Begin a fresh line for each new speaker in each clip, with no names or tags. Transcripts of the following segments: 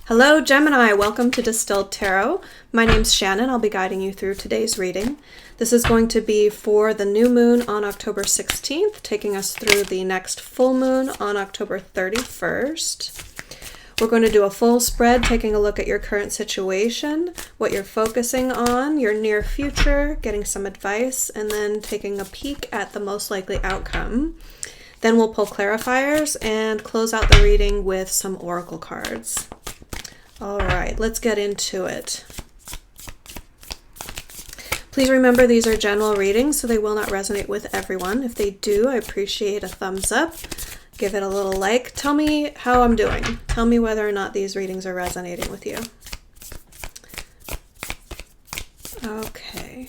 Hello Gemini, welcome to Distilled Tarot. My name's Shannon. I'll be guiding you through today's reading. This is going to be for the new moon on October 16th, taking us through the next full moon on October 31st. We're going to do a full spread, taking a look at your current situation, what you're focusing on, your near future, getting some advice, and then taking a peek at the most likely outcome. Then we'll pull clarifiers and close out the reading with some oracle cards. All right, let's get into it. Please remember these are general readings, so they will not resonate with everyone. If they do, I appreciate a thumbs up. Give it a little like. Tell me how I'm doing. Tell me whether or not these readings are resonating with you. Okay,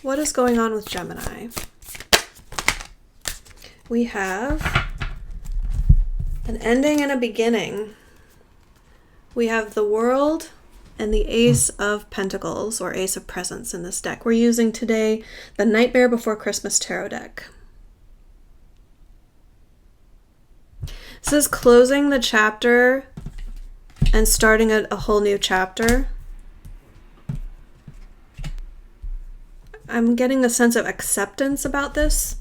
what is going on with Gemini? We have an ending and a beginning. We have the World and the Ace of Pentacles, or Ace of Presents in this deck. We're using today the Nightmare Before Christmas Tarot deck. This is closing the chapter and starting a whole new chapter. I'm getting a sense of acceptance about this.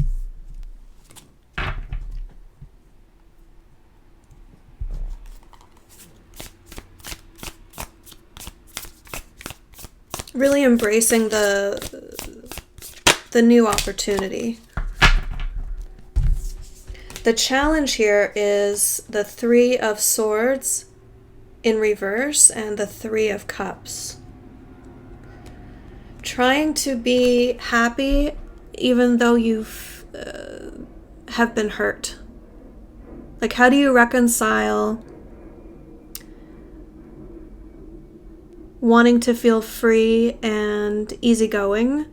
Really embracing the new opportunity. The challenge here is the Three of Swords in reverse and the Three of Cups. Trying to be happy even though you've have been hurt. Like, how do you reconcile wanting to feel free and easygoing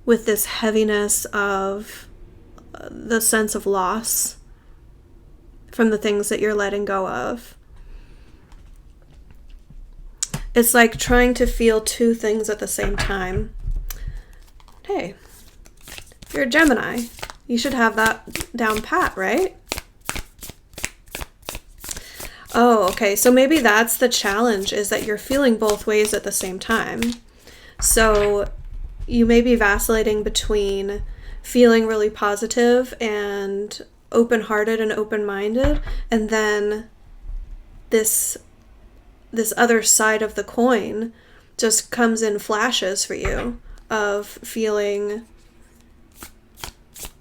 with this heaviness of the sense of loss from the things that you're letting go of? It's like trying to feel two things at the same time. Hey, if you're a Gemini, you should have that down pat, right? Oh, okay. So maybe that's the challenge, is that you're feeling both ways at the same time. So you may be vacillating between feeling really positive and open-hearted and open-minded, and then this other side of the coin just comes in flashes for you of feeling,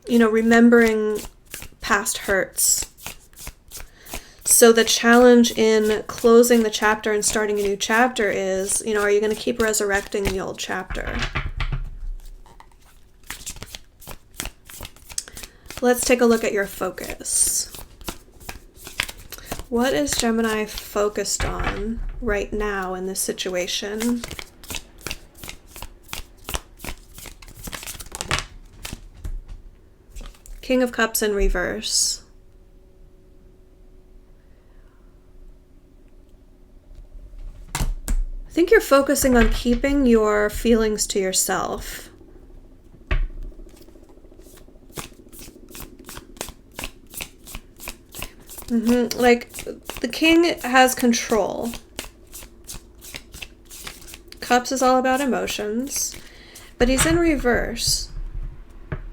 remembering past hurts. So the challenge in closing the chapter and starting a new chapter is, are you going to keep resurrecting the old chapter? Let's take a look at your focus. What is Gemini focused on right now in this situation? King of Cups in reverse. I think you're focusing on keeping your feelings to yourself. Like, the king has control. Cups is all about emotions, but he's in reverse.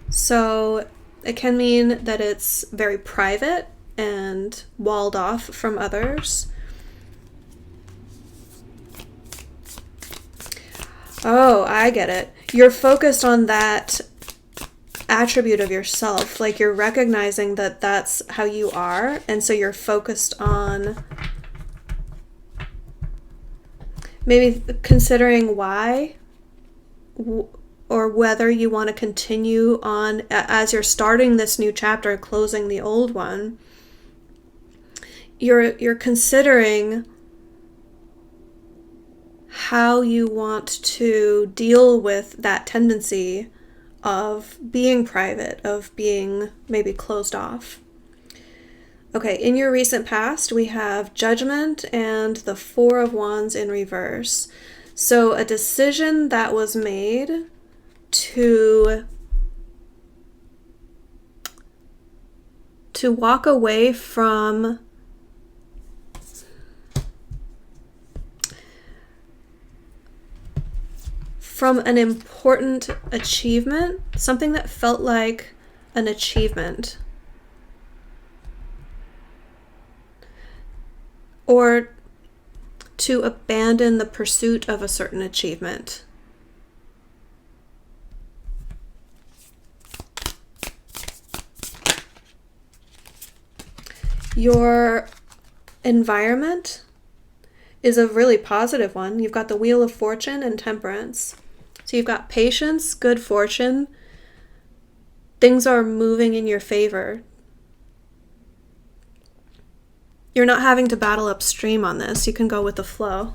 So it can mean that it's very private and walled off from others. Oh, I get it. You're focused on that attribute of yourself. Like, you're recognizing that that's how you are, and so you're focused on maybe considering why or whether you want to continue on as you're starting this new chapter, closing the old one. You're considering how you want to deal with that tendency of being private, of being maybe closed off. Okay, in your recent past, we have Judgment and the Four of Wands in reverse. So a decision that was made to walk away from from an important achievement, something that felt like an achievement, or to abandon the pursuit of a certain achievement. Your environment is a really positive one. You've got the Wheel of Fortune and Temperance. So you've got patience, good fortune. Things are moving in your favor. You're not having to battle upstream on this. You can go with the flow.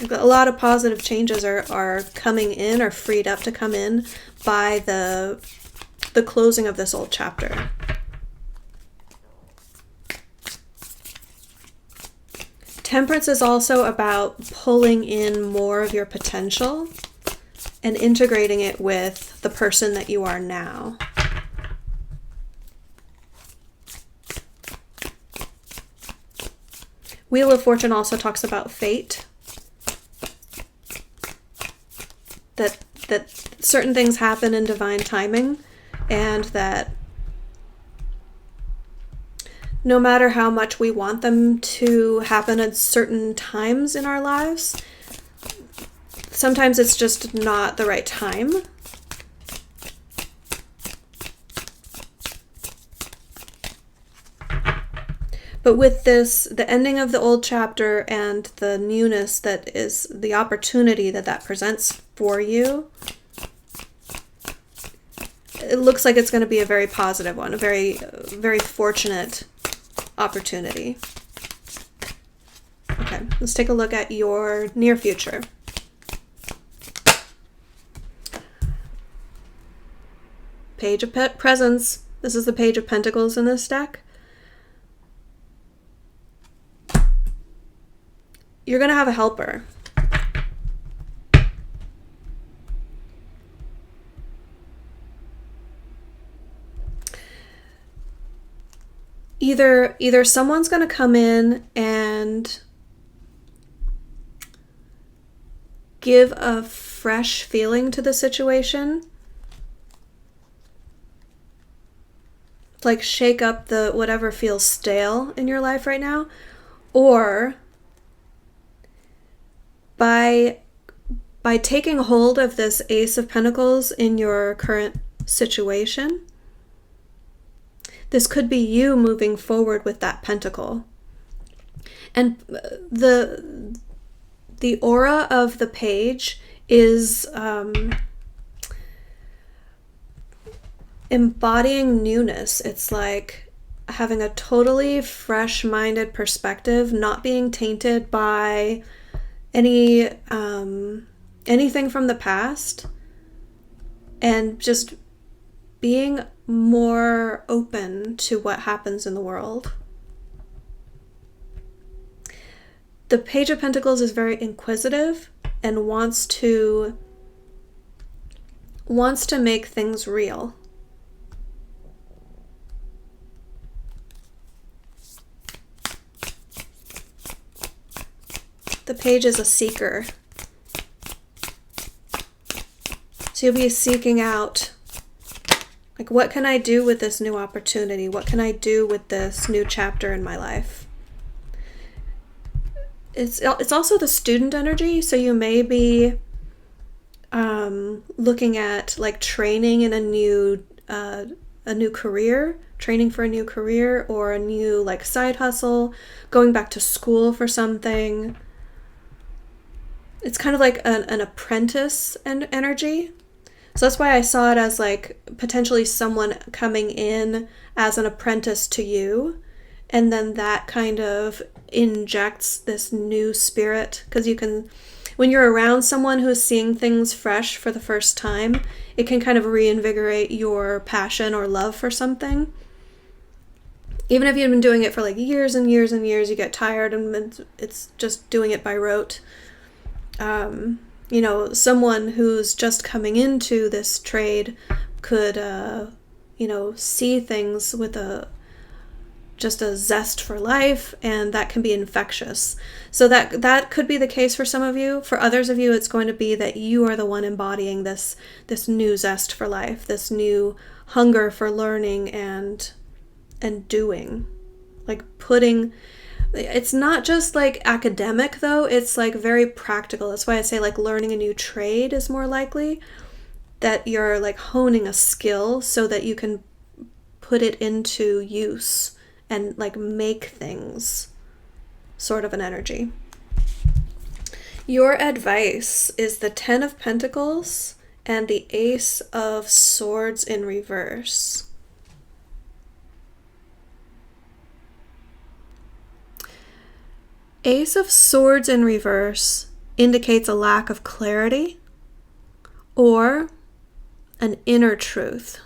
A lot of positive changes are coming in, or freed up to come in by the closing of this old chapter. Temperance is also about pulling in more of your potential and integrating it with the person that you are now. Wheel of Fortune also talks about fate. That certain things happen in divine timing, and that no matter how much we want them to happen at certain times in our lives, sometimes it's just not the right time. But with this, the ending of the old chapter and the newness that is the opportunity that presents for you, it looks like it's going to be a very positive one, a very, very fortunate opportunity. Okay, let's take a look at your near future. Page of Presents. This is the Page of Pentacles in this deck. You're going to have a helper. Either someone's going to come in and give a fresh feeling to the situation, like shake up the whatever feels stale in your life right now, or by taking hold of this Ace of Pentacles in your current situation, this could be you moving forward with that pentacle. And the aura of the page is embodying newness. It's like having a totally fresh-minded perspective, not being tainted by anything from the past, and just being more open to what happens in the world. The Page of Pentacles is very inquisitive and wants to make things real. The Page is a seeker. So you'll be seeking out, like, what can I do with this new opportunity? What can I do with this new chapter in my life? It's also the student energy, so you may be looking at like training in a new career, training for a new career, or a new like side hustle, going back to school for something. It's kind of like an apprentice energy. So that's why I saw it as like potentially someone coming in as an apprentice to you, and then that kind of injects this new spirit, because you can, when you're around someone who's seeing things fresh for the first time, it can kind of reinvigorate your passion or love for something. Even if you've been doing it for like years and years and years, you get tired and it's just doing it by rote. Someone who's just coming into this trade could, see things with just a zest for life, and that can be infectious. So that could be the case for some of you. For others of you, it's going to be that you are the one embodying this new zest for life, this new hunger for learning and doing. Like putting, it's not just like academic though, it's like very practical. That's why I say like learning a new trade is more likely, that you're like honing a skill so that you can put it into use and like make things, sort of an energy. Your advice is the 10 of Pentacles and the Ace of Swords in reverse. Ace of Swords in reverse indicates a lack of clarity or an inner truth.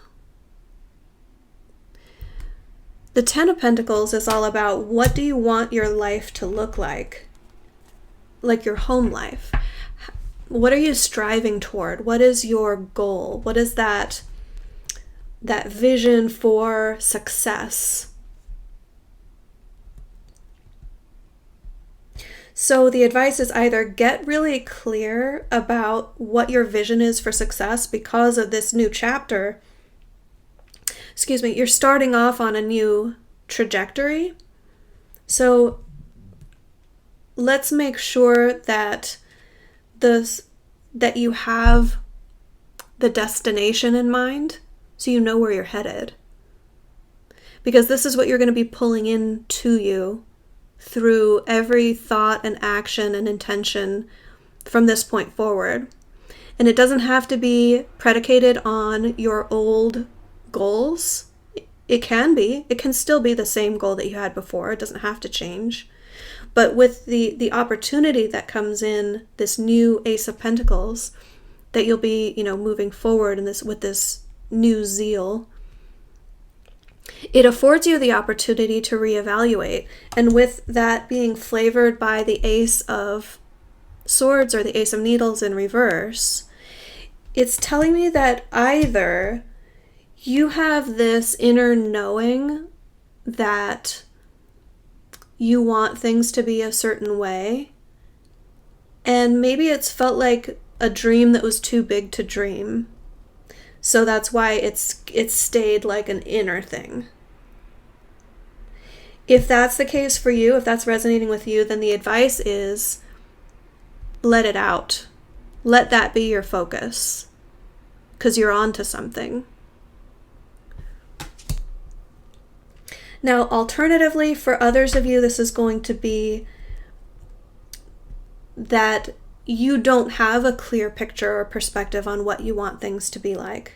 The 10 of Pentacles is all about what do you want your life to look like your home life. What are you striving toward? What is your goal? What is that vision for success? So the advice is either get really clear about what your vision is for success because of this new chapter. You're starting off on a new trajectory. So let's make sure that you have the destination in mind so you know where you're headed. Because this is what you're going to be pulling into you through every thought and action and intention from this point forward. And it doesn't have to be predicated on your old goals. It can still be the same goal that you had before. It doesn't have to change. But with the opportunity that comes in this new Ace of Pentacles, that you'll be, moving forward in this with this new zeal, it affords you the opportunity to reevaluate. And with that being flavored by the Ace of Swords or the Ace of Needles in reverse, it's telling me that either you have this inner knowing that you want things to be a certain way, and maybe it's felt like a dream that was too big to dream. So that's why it's stayed like an inner thing. If that's the case for you, if that's resonating with you, then the advice is let it out. Let that be your focus, because you're onto something. Now, alternatively, for others of you, this is going to be that you don't have a clear picture or perspective on what you want things to be like.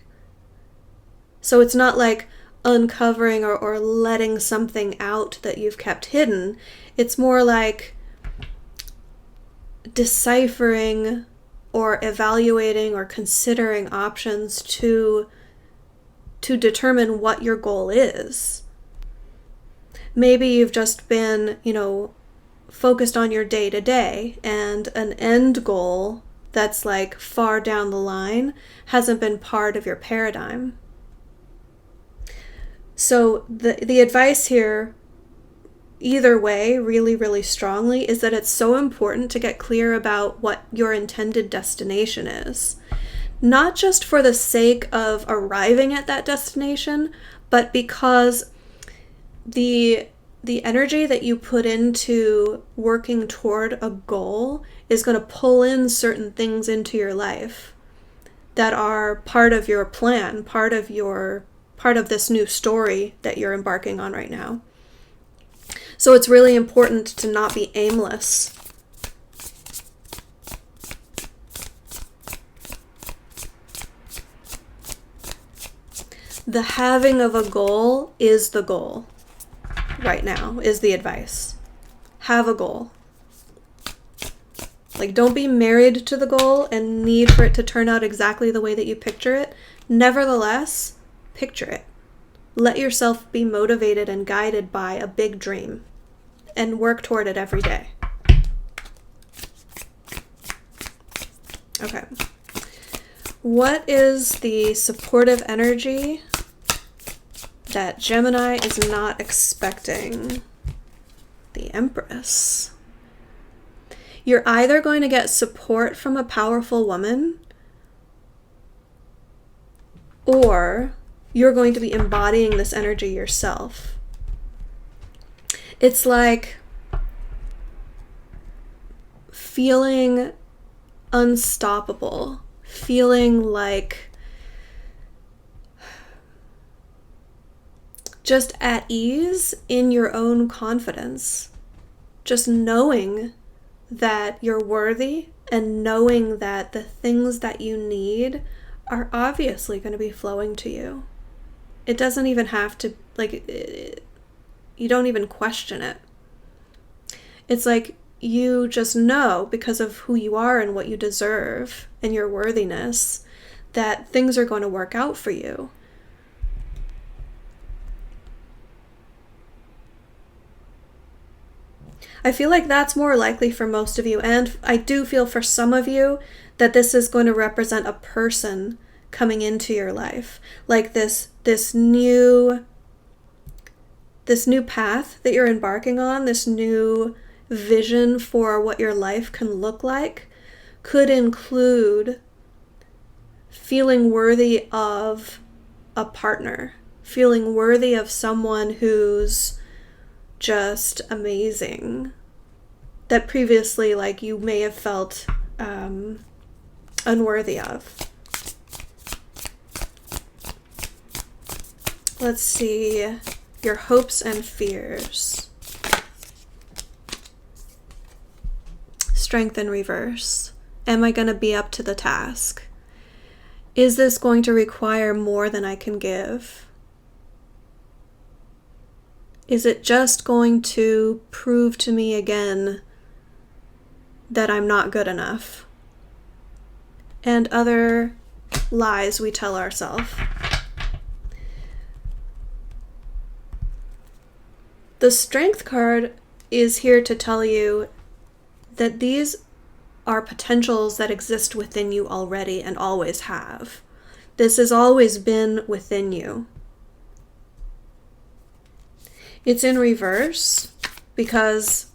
So it's not like uncovering or letting something out that you've kept hidden. It's more like deciphering or evaluating or considering options to determine what your goal is. Maybe you've just been, focused on your day-to-day, and an end goal that's like far down the line hasn't been part of your paradigm. So the advice here, either way, really, really strongly, is that it's so important to get clear about what your intended destination is. Not just for the sake of arriving at that destination, but because the energy that you put into working toward a goal is going to pull in certain things into your life that are part of your plan, part of this new story that you're embarking on right now. So it's really important to not be aimless. The having of a goal is the goal. Right now is the advice. Have a goal. Like, don't be married to the goal and need for it to turn out exactly the way that you picture it. Nevertheless, picture it. Let yourself be motivated and guided by a big dream and work toward it every day. Okay. What is the supportive energy that Gemini is not expecting the Empress. You're either going to get support from a powerful woman, or you're going to be embodying this energy yourself. It's like feeling unstoppable, feeling like just at ease in your own confidence, just knowing that you're worthy and knowing that the things that you need are obviously going to be flowing to you. It doesn't even have to, you don't even question it. It's like you just know, because of who you are and what you deserve and your worthiness, that things are going to work out for you. I feel like that's more likely for most of you, and I do feel for some of you that this is going to represent a person coming into your life, like this new path that you're embarking on, this new vision for what your life can look like, could include feeling worthy of a partner, feeling worthy of someone who's just amazing, that previously you may have felt unworthy of. Let's see your hopes and fears. Strength in reverse. Am I going to be up to the task? Is this going to require more than I can give? Is it just going to prove to me again that I'm not good enough? And other lies we tell ourselves. The Strength card is here to tell you that these are potentials that exist within you already and always have. This has always been within you. It's in reverse because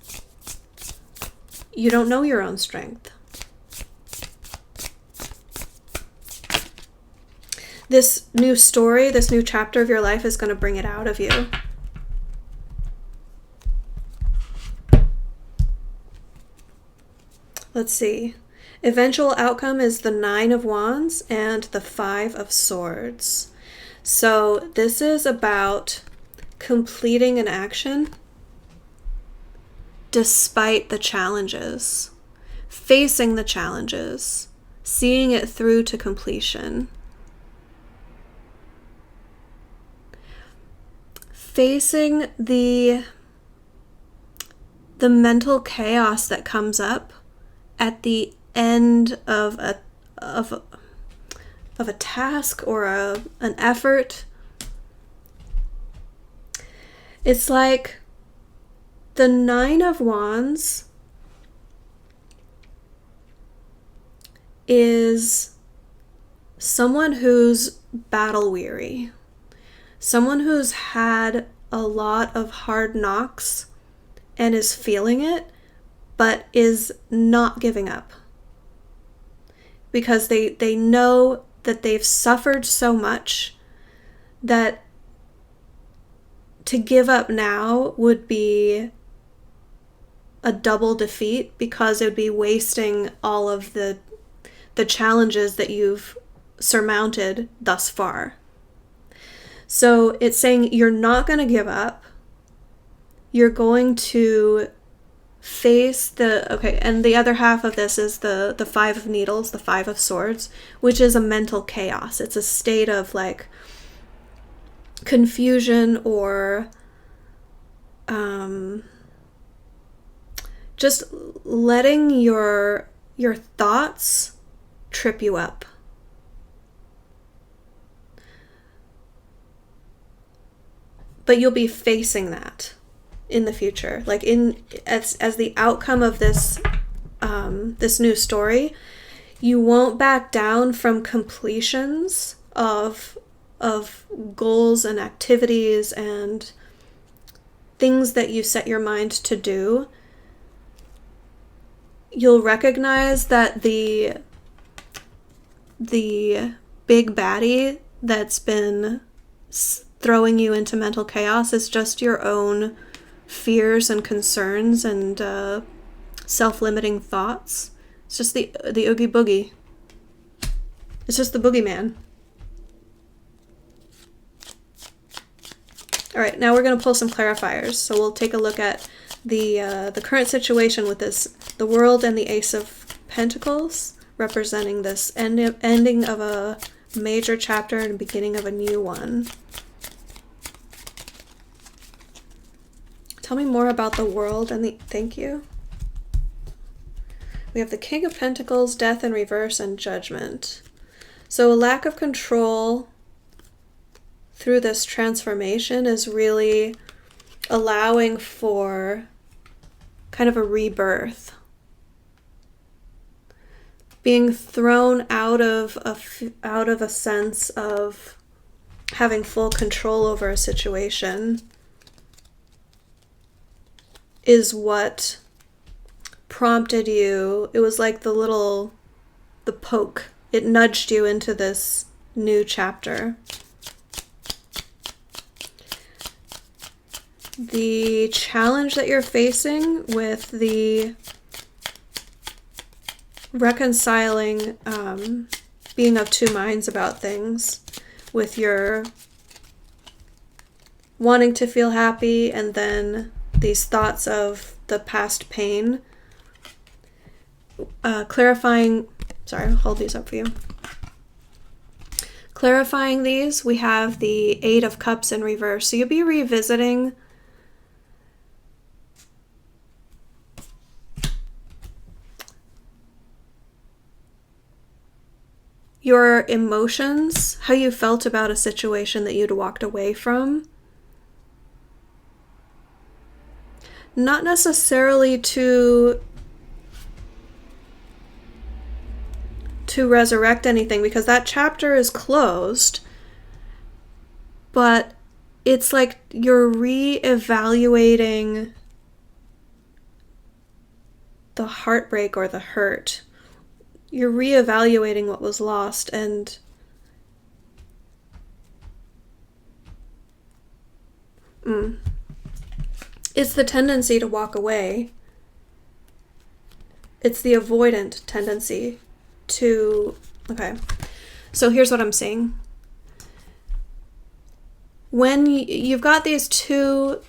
you don't know your own strength. This new story, this new chapter of your life is going to bring it out of you. Let's see. Eventual outcome is the 9 of Wands and the 5 of Swords. So this is about completing an action despite the challenges, facing the challenges, seeing it through to completion. Facing the mental chaos that comes up at the end of a task or an effort. It's like the 9 of Wands is someone who's battle weary, someone who's had a lot of hard knocks and is feeling it, but is not giving up. Because they know that they've suffered so much that to give up now would be a double defeat, because it would be wasting all of the challenges that you've surmounted thus far. So it's saying you're not going to give up. You're going to face and the other half of this is the 5 of Needles, the 5 of Swords, which is a mental chaos. It's a state of confusion or just letting your thoughts trip you up. But you'll be facing that in the future, as the outcome of this this new story. You won't back down from completions of goals and activities and things that you set your mind to do, you'll recognize that the big baddie that's been throwing you into mental chaos is just your own fears and concerns and self-limiting thoughts. It's just the oogie boogie. It's just the boogeyman. All right, now we're going to pull some clarifiers. So we'll take a look at the current situation with the World and the Ace of Pentacles, representing this ending of a major chapter and beginning of a new one. Tell me more about the World and thank you. We have the King of Pentacles, Death in reverse, and Judgment. So a lack of control through this transformation is really allowing for kind of a rebirth. Being thrown out of a sense of having full control over a situation is what prompted you. It was like the poke. It nudged you into this new chapter. The challenge that you're facing with the reconciling, being of two minds about things, with your wanting to feel happy and then these thoughts of the past pain. Clarifying, sorry, I'll hold these up for you. Clarifying these, we have the Eight of Cups in reverse. So you'll be revisiting your emotions, how you felt about a situation that you'd walked away from. Not necessarily to resurrect anything, because that chapter is closed, but it's like you're re-evaluating the heartbreak or the hurt. You're re-evaluating what was lost, and it's the tendency to walk away. It's the avoidant tendency to... Okay, so here's what I'm saying. When you've got these two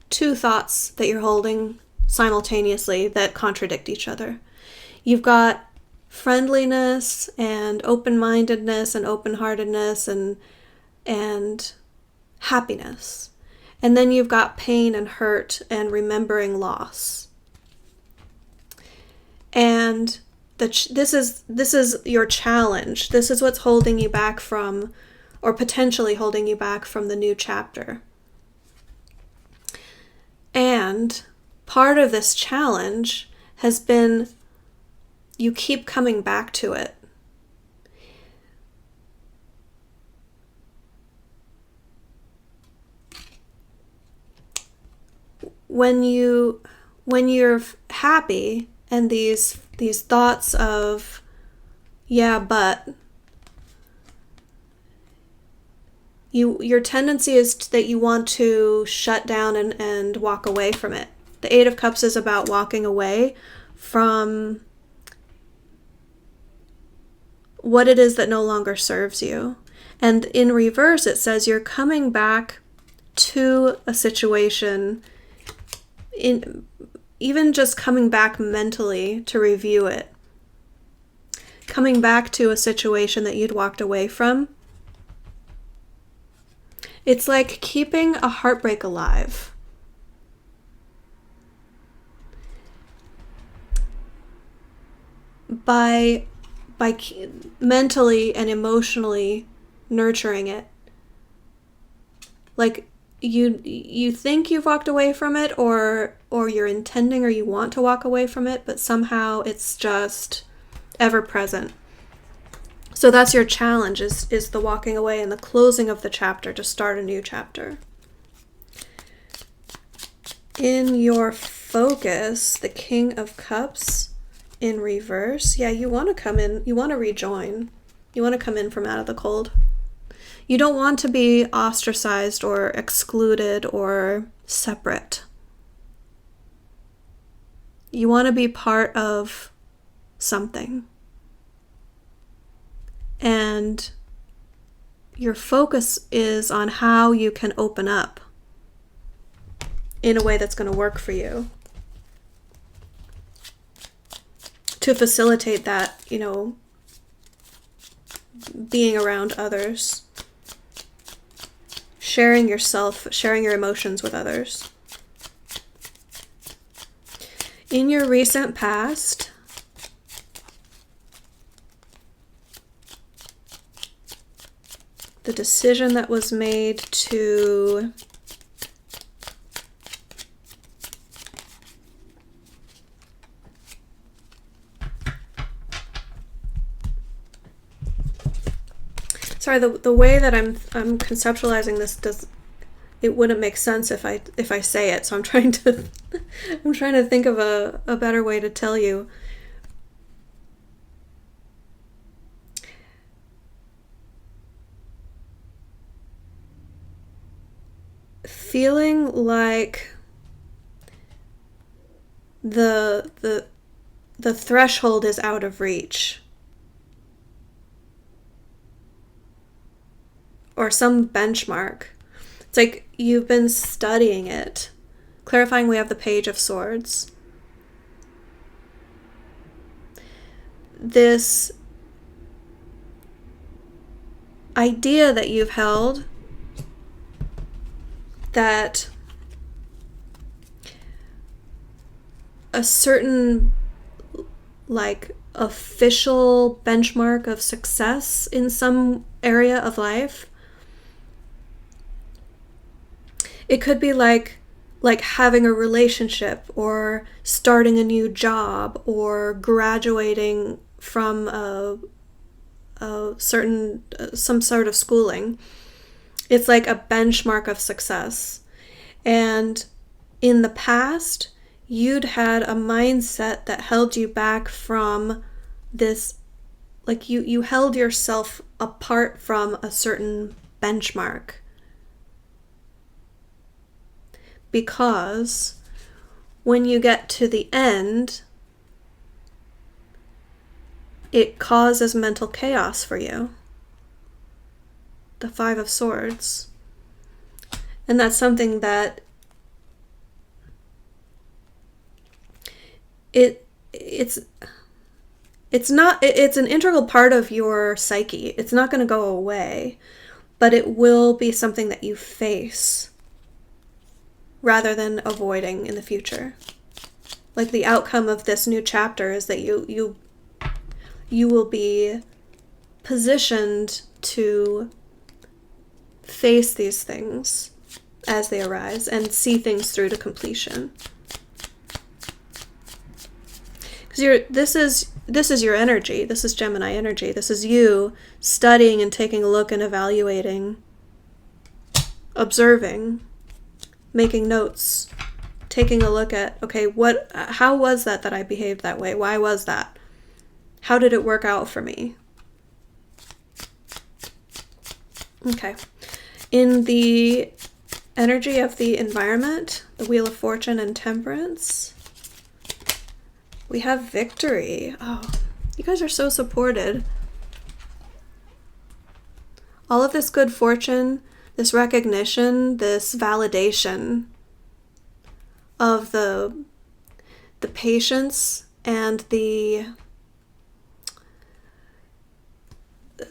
thoughts that you're holding simultaneously that contradict each other. You've got friendliness and open-mindedness and open-heartedness and happiness. And then you've got pain and hurt and remembering loss. And this is your challenge. This is what's holding you back from, or potentially holding you back from, the new chapter. And part of this challenge has been you keep coming back to it. When you're happy and these thoughts of, yeah, but your tendency is that you want to shut down and walk away from it. The Eight of Cups is about walking away from what it is that no longer serves you. And in reverse, it says you're coming back to a situation, even just coming back mentally to review it. Coming back to a situation that you'd walked away from. It's like keeping a heartbreak alive. By mentally and emotionally nurturing it. Like you think you've walked away from it, or you're intending or you want to walk away from it, but somehow it's just ever present. So that's your challenge, is the walking away and the closing of the chapter to start a new chapter. In your focus, the King of Cups in reverse. Yeah, you want to come in, you want to rejoin. You want to come in from out of the cold. You don't want to be ostracized or excluded or separate. You want to be part of something. And your focus is on how you can open up in a way that's going to work for you to facilitate that, being around others, sharing yourself, sharing your emotions with others. In your recent past, the decision that was made to sorry, the way that I'm conceptualizing this it wouldn't make sense if I say it, so I'm trying to think of a better way to tell you. Feeling like the threshold is out of reach, or some benchmark. It's like you've been studying it. Clarifying, we have the Page of Swords. This idea that you've held that a certain official benchmark of success in some area of life, it could be like having a relationship or starting a new job or graduating from some sort of schooling. It's like a benchmark of success. And in the past, you'd had a mindset that held you back from this, you held yourself apart from a certain benchmark. Because when you get to the end, it causes mental chaos for you. The Five of Swords. And that's something that it's an integral part of your psyche. It's not going to go away, but it will be something that you face rather than avoiding in the future. Like the outcome of this new chapter is that you will be positioned to face these things as they arise and see things through to completion. Because this is your energy. This is Gemini energy. This is you studying and taking a look and evaluating, observing, making notes, taking a look at, okay, how was that I behaved that way? Why was that? How did it work out for me? Okay. In the energy of the environment, the Wheel of Fortune and Temperance, we have victory. Oh, you guys are so supported. All of this good fortune, this recognition, this validation of the patience and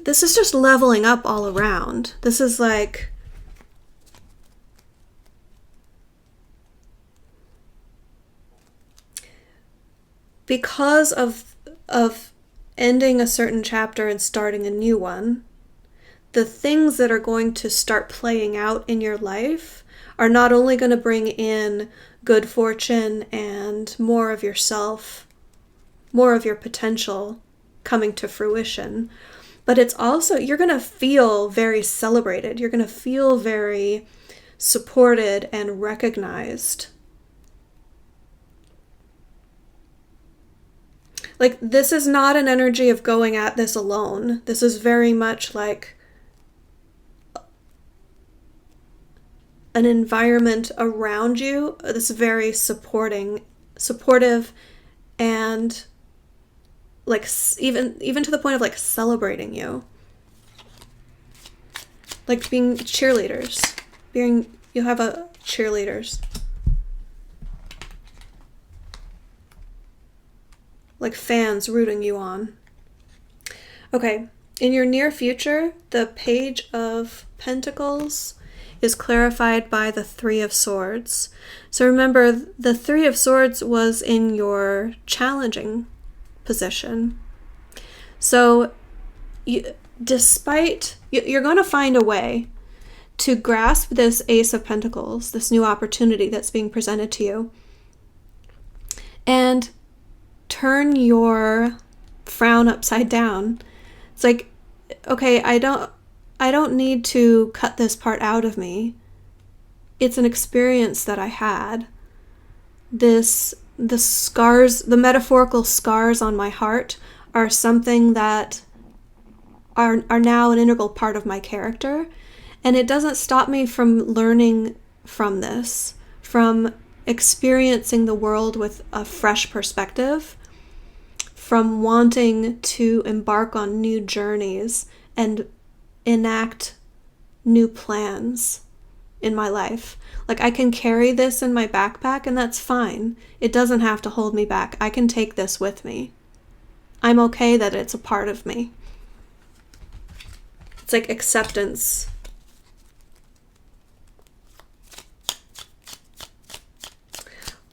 this is just leveling up all around. This is like because of ending a certain chapter and starting a new one, the things that are going to start playing out in your life are not only going to bring in good fortune and more of yourself, more of your potential coming to fruition, but it's also, you're going to feel very celebrated. You're going to feel very supported and recognized. Like, this is not an energy of going at this alone. This is very much like an environment around you that's very supportive, and like even to the point of like celebrating you. Like being cheerleaders. You have cheerleaders. Like fans rooting you on. Okay, in your near future, the Page of Pentacles is clarified by the Three of Swords. So remember, the Three of Swords was in your challenging position. So you're going to find a way to grasp this Ace of Pentacles, this new opportunity that's being presented to you, and turn your frown upside down. It's like, okay, I don't need to cut this part out of me. It's an experience that I had. The scars, the metaphorical scars on my heart are something that are now an integral part of my character. And it doesn't stop me from learning from this, from experiencing the world with a fresh perspective, from wanting to embark on new journeys and enact new plans in my life. Like, I can carry this in my backpack, and that's fine. It doesn't have to hold me back. I can take this with me. I'm okay that it's a part of me. It's like acceptance.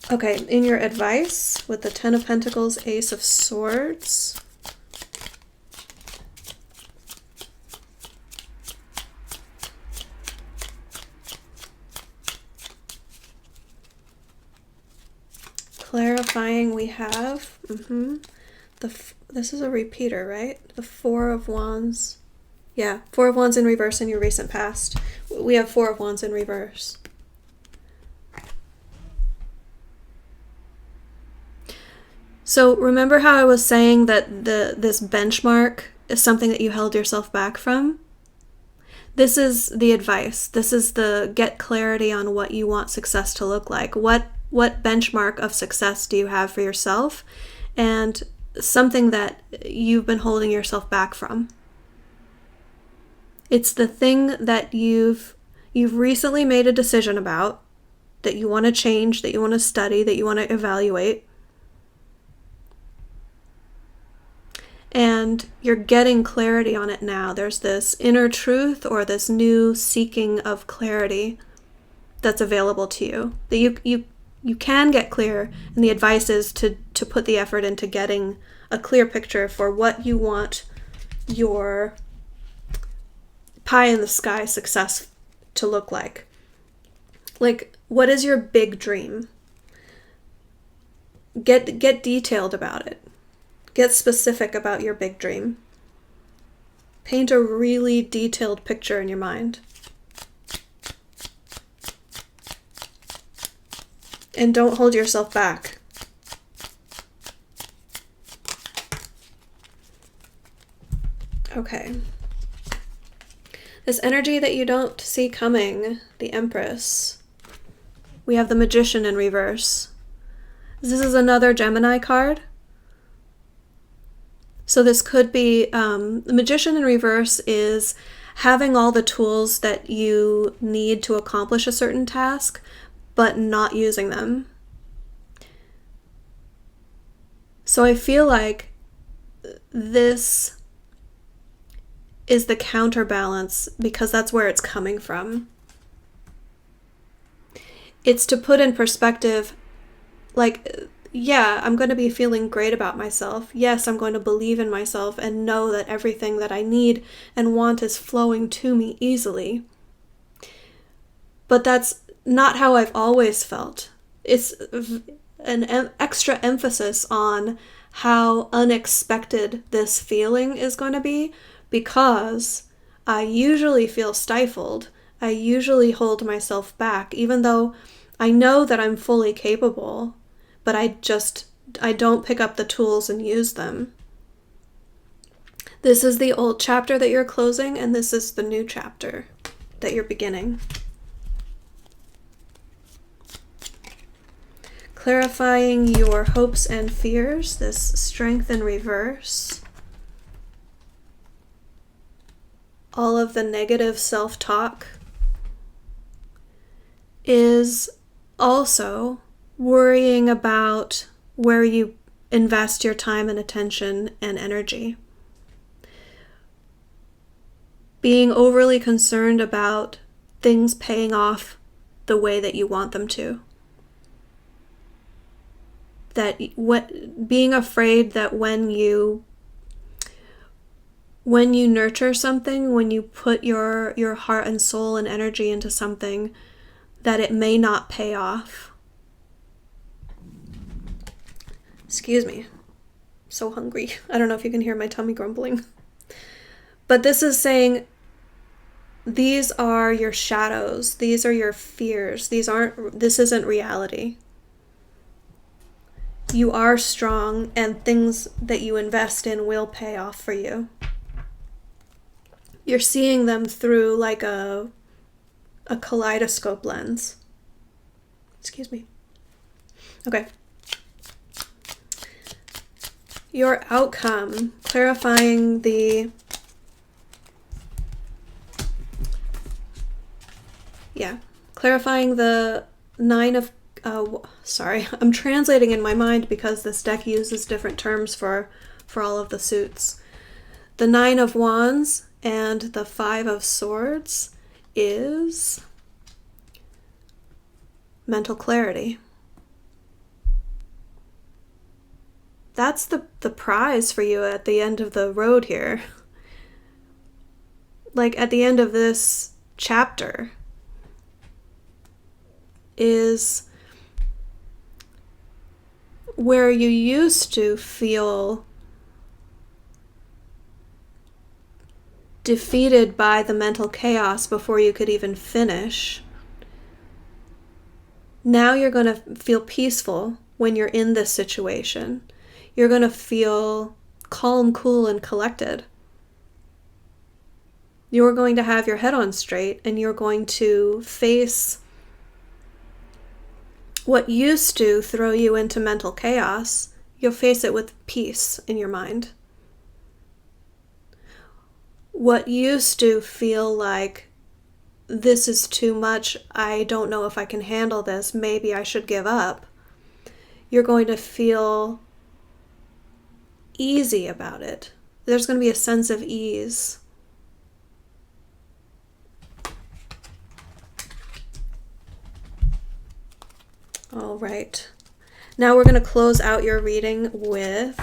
Okay, in your advice with the Ten of Pentacles, Ace of Swords. Clarifying, we have, this is a repeater, right? The Four of Wands. Yeah, Four of Wands in reverse in your recent past. We have Four of Wands in reverse. So remember how I was saying that this benchmark is something that you held yourself back from? This is the advice. This is the get clarity on what you want success to look like. What benchmark of success do you have for yourself? And something that you've been holding yourself back from. It's the thing that you've recently made a decision about, that you want to change, that you want to study, that you want to evaluate. And you're getting clarity on it now. There's this inner truth or this new seeking of clarity that's available to you. That you can get clear, and the advice is to put the effort into getting a clear picture for what you want your pie in the sky success to look like. Like, what is your big dream? Get detailed about it. Get specific about your big dream. Paint a really detailed picture in your mind. And don't hold yourself back. Okay. This energy that you don't see coming, the Empress. We have the Magician in reverse. This is another Gemini card. So this could be, the Magician in reverse is having all the tools that you need to accomplish a certain task, but not using them. So I feel like this is the counterbalance, because that's where it's coming from. It's to put in perspective, like, yeah, I'm going to be feeling great about myself. Yes, I'm going to believe in myself and know that everything that I need and want is flowing to me easily. But that's not how I've always felt. It's an extra emphasis on how unexpected this feeling is going to be because I usually feel stifled. I usually hold myself back, even though I know that I'm fully capable, but I don't pick up the tools and use them. This is the old chapter that you're closing, and this is the new chapter that you're beginning. Clarifying your hopes and fears, this strength in reverse. All of the negative self-talk is also worrying about where you invest your time and attention and energy. Being overly concerned about things paying off the way that you want them to. Being afraid that when you nurture something, when you put your heart and soul and energy into something, that it may not pay off. Excuse me. So hungry. I don't know if you can hear my tummy grumbling. But this is saying these are your shadows. These are your fears. This isn't reality. You are strong, and things that you invest in will pay off for you. You're seeing them through like a kaleidoscope lens. Excuse me. Okay. Your outcome, clarifying the nine of I'm translating in my mind because this deck uses different terms for all of the suits. The 9 of Wands and the 5 of Swords is mental clarity. That's the prize for you at the end of the road here. Like at the end of this chapter is where you used to feel defeated by the mental chaos before you could even finish. Now you're going to feel peaceful when you're in this situation. You're going to feel calm, cool, and collected. You're going to have your head on straight, and you're going to face what used to throw you into mental chaos. You'll face it with peace in your mind. What used to feel like, this is too much, I don't know if I can handle this, maybe I should give up, you're going to feel easy about it. There's going to be a sense of ease. All right. Now we're going to close out your reading with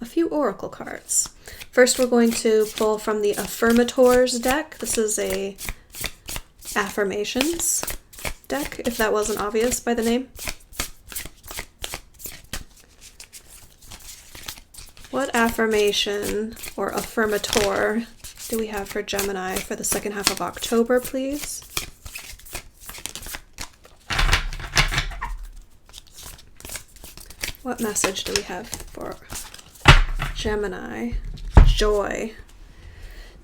a few oracle cards. First, we're going to pull from the Affirmators deck. This is a affirmations deck, if that wasn't obvious by the name. What affirmation or affirmator do we have for Gemini for the second half of October, please? What message do we have for Gemini? Joy.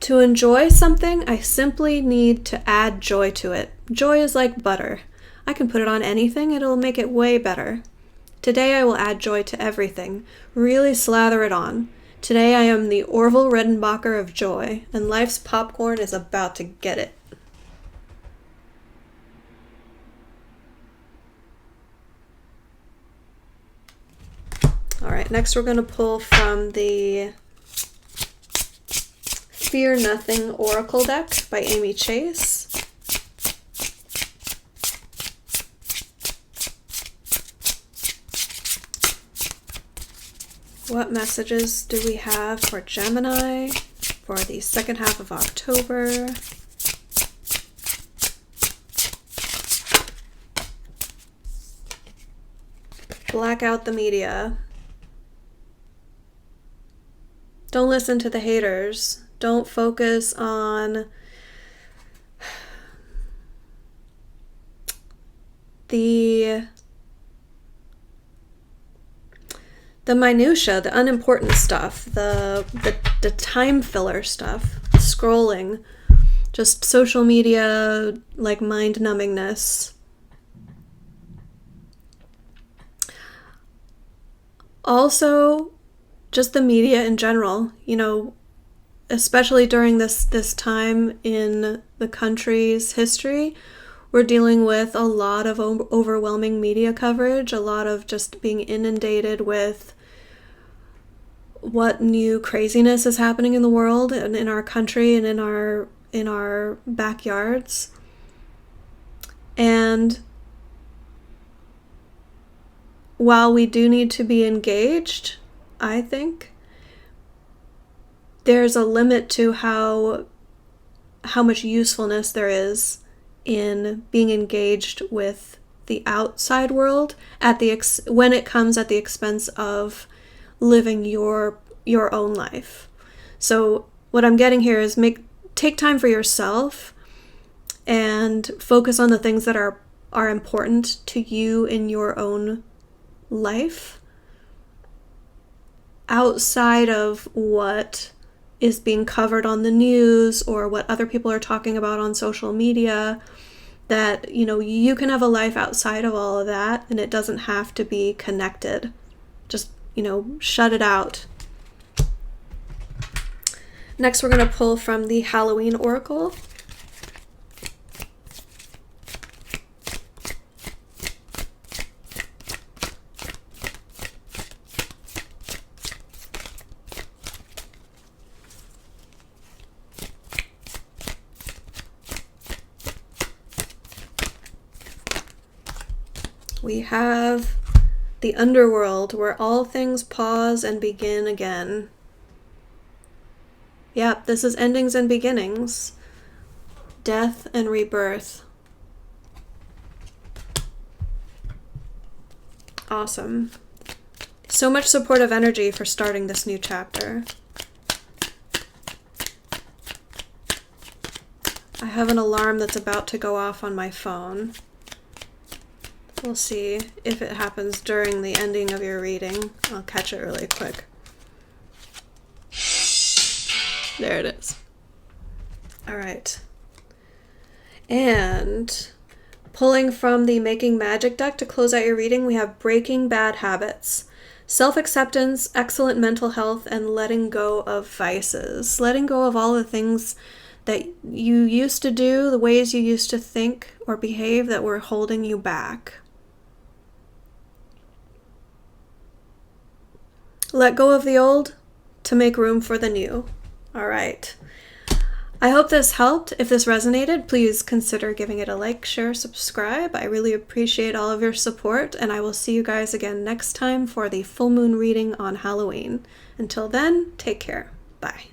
To enjoy something, I simply need to add joy to it. Joy is like butter. I can put it on anything, it'll make it way better. Today I will add joy to everything. Really slather it on. Today I am the Orville Redenbacher of joy, and life's popcorn is about to get it. All right, next we're going to pull from the Fear Nothing Oracle deck by Amy Chase. What messages do we have for Gemini for the second half of October? Black out the media. Don't listen to the haters. Don't focus on the minutia, the unimportant stuff, the time filler stuff, scrolling, just social media, like mind numbingness. Also, just the media in general, you know, especially during this time in the country's history, we're dealing with a lot of overwhelming media coverage, a lot of just being inundated with what new craziness is happening in the world and in our country and in our backyards. And while we do need to be engaged, I think there's a limit to how much usefulness there is in being engaged with the outside world when it comes at the expense of living your own life. So what I'm getting here is take time for yourself and focus on the things that are important to you in your own life, outside of what is being covered on the news or what other people are talking about on social media. That, you know, you can have a life outside of all of that, and it doesn't have to be connected. Just, you know, shut it out. Next, we're going to pull from the Halloween Oracle. We have the underworld, where all things pause and begin again. Yep, this is endings and beginnings. Death and rebirth. Awesome. So much supportive energy for starting this new chapter. I have an alarm that's about to go off on my phone. We'll see if it happens during the ending of your reading. I'll catch it really quick. There it is. All right. And pulling from the Making Magic deck to close out your reading, we have Breaking Bad Habits, Self-Acceptance, Excellent Mental Health, and Letting Go of Vices. Letting go of all the things that you used to do, the ways you used to think or behave that were holding you back. Let go of the old to make room for the new. All right. I hope this helped. If this resonated, please consider giving it a like, share, subscribe. I really appreciate all of your support, and I will see you guys again next time for the full moon reading on Halloween. Until then, take care. Bye.